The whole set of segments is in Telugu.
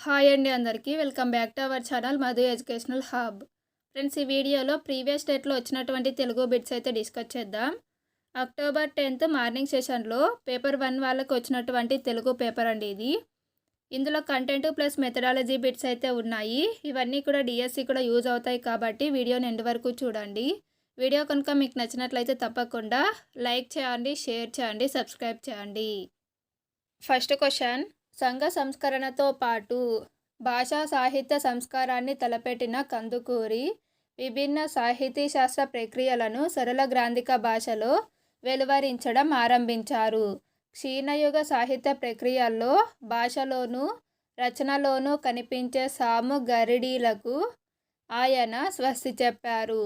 హాయ్ అండి అందరికీ welcome back to our channel Madhu educational hub. Friends, ఈ వీడియోలో ప్రీవియస్ డేట్లో వచ్చినటువంటి తెలుగు బిట్స్ అయితే డిస్కస్ చేద్దాం. అక్టోబర్ 10th మార్నింగ్ సెషన్లో పేపర్ 1 వాళ్ళకి వచ్చినటువంటి తెలుగు పేపర్ అండి ఇది. ఇందులో కంటెంట్ ప్లస్ మెథడాలజీ బిట్స్ అయితే ఉన్నాయి. ఇవన్నీ కూడా డిఎస్సి కూడా యూజ్ అవుతాయి కాబట్టి వీడియోని ఎండ్ వరకు చూడండి. వీడియో కనుక మీకు నచ్చినట్లయితే తప్పకుండా లైక్ చేయండి, షేర్ చేయండి, సబ్స్క్రైబ్ చేయండి. ఫస్ట్ క్వశ్చన్, సంఘ సంస్కరణతో పాటు భాషా సాహిత్య సంస్కారాన్ని తలపెట్టిన కందుకూరి విభిన్న సాహితీ శాస్త్ర ప్రక్రియలను సరళ గ్రాంధిక భాషలో వెలువరించడం ఆరంభించారు. క్షీణయుగ సాహిత్య ప్రక్రియల్లో భాషలోనూ రచనలోనూ కనిపించే సాము గరిడీలకు ఆయన స్వస్తి చెప్పారు.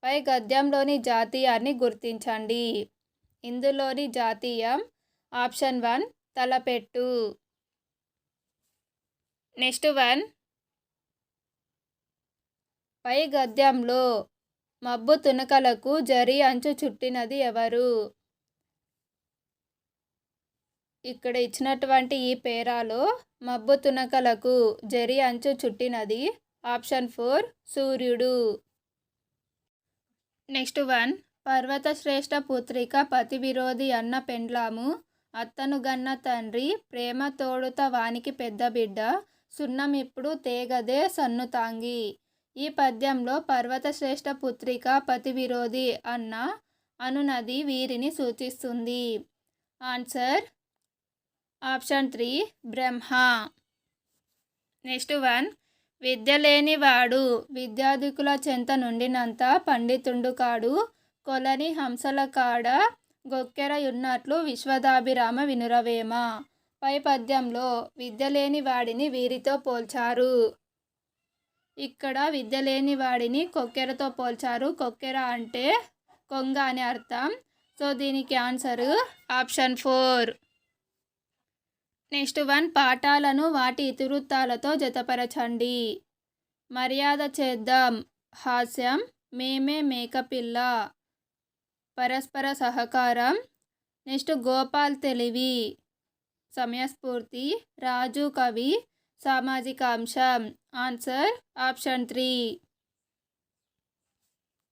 పై గద్యంలోని జాతీయాన్ని గుర్తించండి. ఇందులోని జాతీయం ఆప్షన్ 1 తలపెట్టు. నెక్స్ట్ 1, పై గద్యంలో మబ్బు తునకలకు జరి అంచు చుట్టినది ఎవరు? ఇక్కడ ఇచ్చినటువంటి ఈ పేరాలో మబ్బు తునకలకు జరి అంచు చుట్టినది ఆప్షన్ 4 సూర్యుడు. నెక్స్ట్ 1, పర్వత శ్రేష్ఠ పుత్రిక పతి విరోధి అన్న పెండ్లాము అత్తను గన్న తండ్రి ప్రేమ తోడుత వానికి పెద్ద బిడ్డ సున్నమిప్పుడు తేగదే సన్నుతాంగి. ఈ పద్యంలో పర్వత శ్రేష్ఠ పుత్రిక పతి విరోధి అన్న అనునది వీరిని సూచిస్తుంది. ఆన్సర్ ఆప్షన్ 3 బ్రహ్మ. నెక్స్ట్ 1, విద్య లేనివాడు విద్యాధికుల చెంత నుండినంత పండితుండు కాడు కొలని హంసల కాడ గొక్కెరయున్నట్లు విశ్వదాభిరామ వినురవేమ. పై పద్యంలో విద్య లేని వాడిని వీరితో పోల్చారు. ఇక్కడ విద్య లేని వాడిని కొక్కెరతో పోల్చారు. కొక్కెర అంటే కొంగ అని అర్థం. సో దీనికి ఆన్సర్ ఆప్షన్ 4. నెక్స్ట్ 1, పాఠాలను వాటి ఇతివృత్తాలతో జతపరచండి. మర్యాద చేద్దాం హాస్యం, మేమే మేకపిల్ల పరస్పర సహకారం. నెక్స్ట్ గోపాల్ తెలివి సమయస్ఫూర్తి, రాజు కవి సామాజిక అంశం. Answer option 3.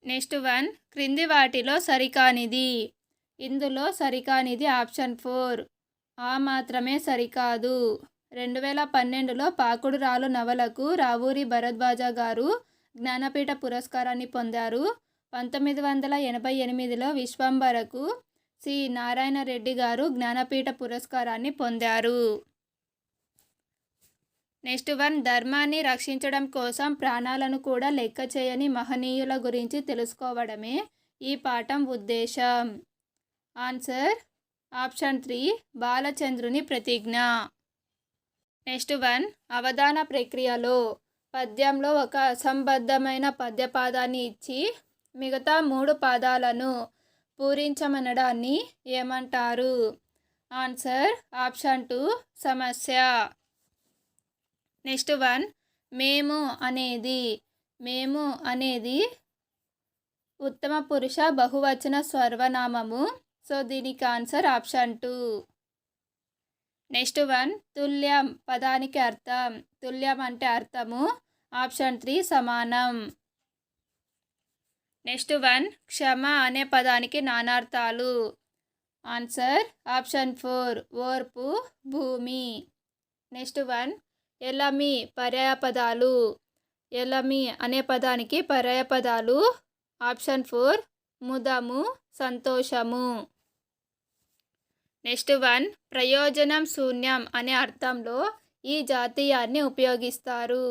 నెక్స్ట్ 1, క్రింది వాటిలో సరికానిది. ఇందులో సరికానిది ఆప్షన్ 4 ఆ మాత్రమే సరికాదు. 2012లో పాకుడు రాలు నవలకు రావూరి భరద్వాజ గారు జ్ఞానపీఠ పురస్కారాన్ని పొందారు. 1988లో విశ్వంభరకు సి నారాయణ రెడ్డి గారు జ్ఞానపీఠ పురస్కారాన్ని పొందారు. నెక్స్ట్ 1, ధర్మాన్ని రక్షించడం కోసం ప్రాణాలను కూడా లెక్క చేయని మహనీయుల గురించి తెలుసుకోవడమే ఈ పాఠం ఉద్దేశం. ఆన్సర్ ఆప్షన్ 3 బాలచంద్రుని ప్రతిజ్ఞ. నెక్స్ట్ 1, అవధాన ప్రక్రియలో పద్యంలో ఒక అసంబద్ధమైన పద్యపాదాన్ని ఇచ్చి మిగతా 3 పాదాలను పూరించమనడాన్ని ఏమంటారు? ఆన్సర్ ఆప్షన్ 2 సమస్య. నెక్స్ట్ 1, మేము అనేది ఉత్తమ పురుష బహువచన సర్వనామము. సో దీనికి ఆన్సర్ ఆప్షన్ 2. నెక్స్ట్ 1, తుల్యం పదానికి అర్థం. తుల్యం అంటే అర్థము. ఆప్షన్ 3 సమానం. నెక్స్ట్ 1, క్షమ అనే పదానికి నానార్థాలు. ఆన్సర్ ఆప్షన్ 4 ఓర్పు, భూమి. నెక్స్ట్ 1, ఎలమి పర్యాయపదాలు. ఎలమి అనే పదానికి పర్యాయపదాలు. ఆప్షన్ 4 ముదము, సంతోషము. నెక్స్ట్ 1, ప్రయోజనం శూన్యం అనే అర్థంలో ఈ జాతీయాన్ని ఉపయోగిస్తారు.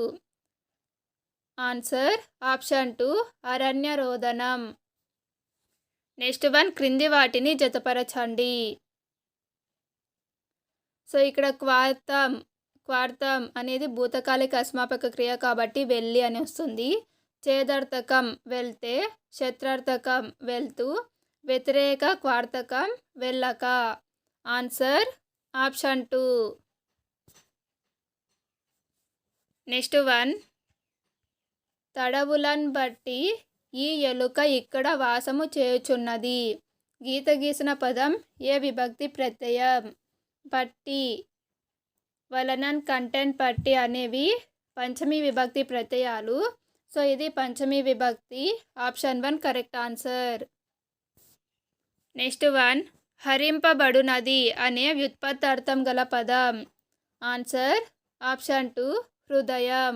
ఆన్సర్ ఆప్షన్ 2 అరణ్య రోదనం. నెక్స్ట్ 1, క్రింది వాటిని జతపరచండి. సో ఇక్కడ క్వార్థం అనేది భూతకాలిక అస్మాపక క్రియ కాబట్టి వెళ్ళి అని వస్తుంది. చేదర్థకం వెళ్తే, శత్రార్థకం వెళ్తూ, వ్యతిరేక క్వార్థకం వెళ్ళక. Answer option 2. నెక్స్ట్ 1, తడవులన్ బట్టి ఈ ఎలుక ఇక్కడ వాసము చేయుచున్నది. గీత గీసిన పదం ఏ విభక్తి ప్రత్యయం? బట్టి. వలనన్, కంటెంట్, పట్టి అనేవి పంచమీ విభక్తి ప్రత్యయాలు. సో ఇది పంచమీ విభక్తి. Option 1 correct answer. నెక్స్ట్ 1 హరింపబడునది అనే వ్యుత్పత్తార్థం గల పదం. ఆన్సర్ ఆప్షన్ 2 హృదయం.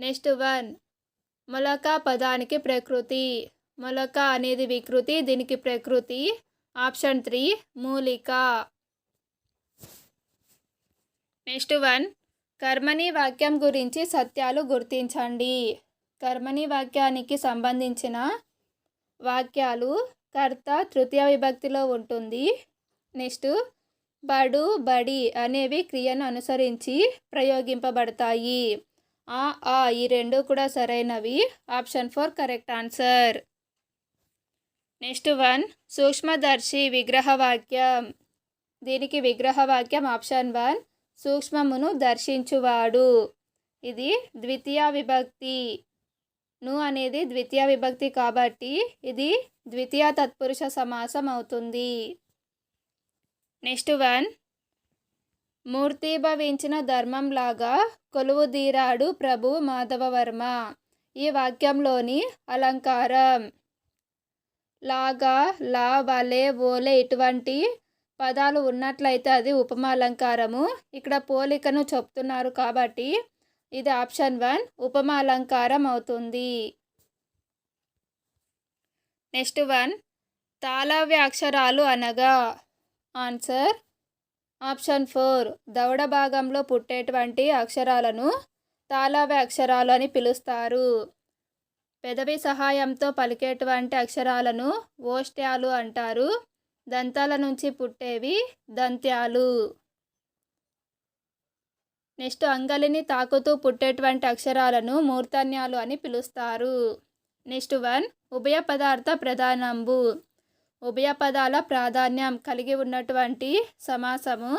నెక్స్ట్ 1 మొలక పదానికి ప్రకృతి. మొలక అనేది వికృతి, దీనికి ప్రకృతి. ఆప్షన్ 3 మూలిక. నెక్స్ట్ 1 కర్మణి వాక్యం గురించి సత్యాలు గుర్తించండి. కర్మణి వాక్యానికి సంబంధించిన వాక్యాలు కర్త తృతీయ విభక్తిలో ఉంటుంది. నెక్స్ట్ బడు, బడి అనేవి క్రియను అనుసరించి ప్రయోగింపబడతాయి. ఈ రెండు కూడా సరైనవి. Option 4 correct answer. నెక్స్ట్ 1 సూక్ష్మదర్శి విగ్రహవాక్యం. దీనికి విగ్రహవాక్యం ఆప్షన్ 1 సూక్ష్మమును దర్శించువాడు. ఇది ద్వితీయ విభక్తి. ను అనేది ద్వితీయ విభక్తి కాబట్టి ఇది ద్వితీయ తత్పురుష సమాసం అవుతుంది. నెక్స్ట్ 1 మూర్తీభవించిన ధర్మంలాగా కొలువుదీరాడు ప్రభు మాధవవర్మ. ఈ వాక్యంలోని అలంకారం లాగా, లా, వలె, ఓలే ఇటువంటి పదాలు ఉన్నట్లయితే అది ఉపమా అలంకారము. ఇక్కడ పోలికను చెప్తున్నారు కాబట్టి ఇది ఆప్షన్ 1 ఉపమా అలంకారం అవుతుంది. నెక్స్ట్ 1 తాళవ్య అక్షరాలు అనగా. ఆన్సర్ ఆప్షన్ 4 దవడ భాగంలో పుట్టేటువంటి అక్షరాలను తాళవ్య అక్షరాలు అని పిలుస్తారు. పెదవి సహాయంతో పలికేటువంటి అక్షరాలను ఓష్ట్యాలు అంటారు. దంతాల నుంచి పుట్టేవి దంత్యాలు. నెక్స్ట్ అంగలిని తాకుతూ పుట్టేటువంటి అక్షరాలను మూర్ధన్యాలు అని పిలుస్తారు. నెక్స్ట్ 1 ఉభయ పదార్థ ప్రధానంబు. ఉభయ పదాల ప్రాధాన్యం కలిగి ఉన్నటువంటి సమాసము.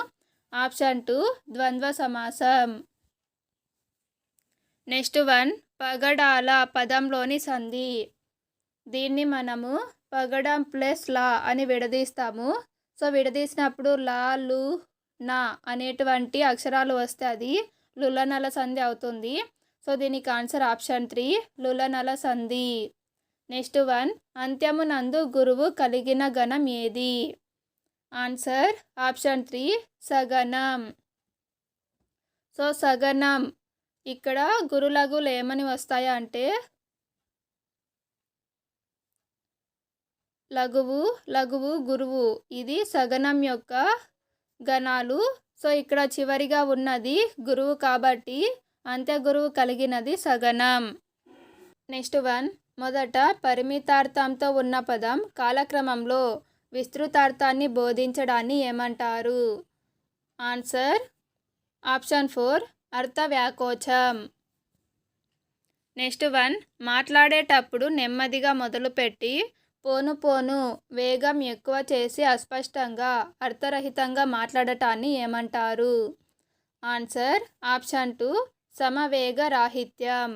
ఆప్షన్ 2 ద్వంద్వ సమాసం. నెక్స్ట్ 1 పగడాల పదంలోని సంధి. దీన్ని మనము పగడం ప్లస్ లా అని విడదీస్తాము. సో విడదీసినప్పుడు లా, లు, నా అనేటువంటి అక్షరాలు వస్తే అది లులనల సంధి అవుతుంది. సో దీనికి ఆన్సర్ ఆప్షన్ 3 లులనల సంధి. నెక్స్ట్ 1 అంత్యమునందు గురువు కలిగిన గణం ఏది. Answer option 3 సగనం. సో సగనం ఇక్కడ గురులగులు ఏమని వస్తాయా అంటే లఘువు, లఘువు, గురువు ఇది సగనం యొక్క గణాలు. సో ఇక్కడ చివరిగా ఉన్నది గురువు కాబట్టి అంత్య గురువు కలిగినది సగనం. నెక్స్ట్ 1 మొదట పరిమితార్థంతో ఉన్న పదం కాలక్రమంలో విస్తృతార్థాన్ని బోధించడాన్ని ఏమంటారు. ఆన్సర్ ఆప్షన్ 4 అర్థ వ్యాకోచం. నెక్స్ట్ 1 మాట్లాడేటప్పుడు నెమ్మదిగా మొదలుపెట్టి పోను పోను వేగం ఎక్కువ చేసి అస్పష్టంగా అర్థరహితంగా మాట్లాడటాన్ని ఏమంటారు. ఆన్సర్ ఆప్షన్ 2 సమవేగ రాహిత్యం.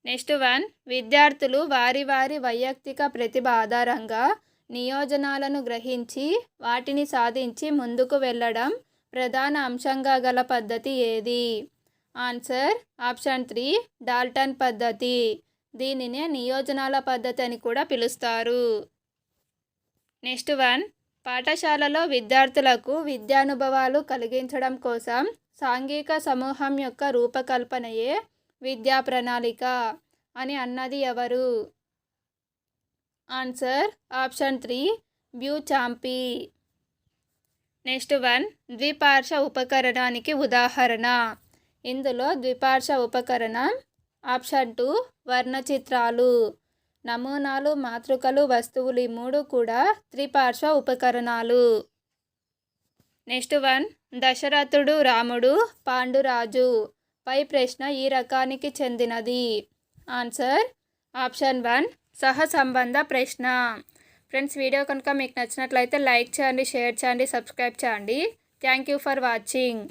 నెక్స్ట్ 1 విద్యార్థులు వారి వారి వైయక్తిక ప్రతిభ ఆధారంగా నియోజనాలను గ్రహించి వాటిని సాధించి ముందుకు వెళ్ళడం ప్రధాన అంశంగా గల పద్ధతి ఏది. ఆన్సర్ ఆప్షన్ 3 డాల్టన్ పద్ధతి. దీనినే నియోజనాల పద్ధతి అని కూడా పిలుస్తారు. నెక్స్ట్ 1 పాఠశాలలో విద్యార్థులకు విద్యానుభవాలు కలిగించడం కోసం సాంఘిక సమూహం యొక్క రూపకల్పనయే విద్యా ప్రణాళిక అని అన్నది ఎవరు. Answer option 3 బ్యూచాంపీ. నెక్స్ట్ 1 ద్విపార్శ్వ ఉపకరణానికి ఉదాహరణ. ఇందులో ద్విపార్శ్వ ఉపకరణం ఆప్షన్ 2 వర్ణచిత్రాలు. నమూనాలు, మాతృకలు, వస్తువులు ఈ 3 కూడా త్రిపార్శ్వ ఉపకరణాలు. నెక్స్ట్ 1 దశరథుడు రాముడు, పాండురాజు పై ప్రశ్న ఈ రకానికి చెందినది. ఆన్సర్ ఆప్షన్ 1 సహసంబంధ ప్రశ్న. ఫ్రెండ్స్ వీడియో కనుక మీకు నచ్చినట్లయితే లైక్ చేయండి, షేర్ చేయండి, సబ్స్క్రైబ్ చేయండి. Thank you for watching.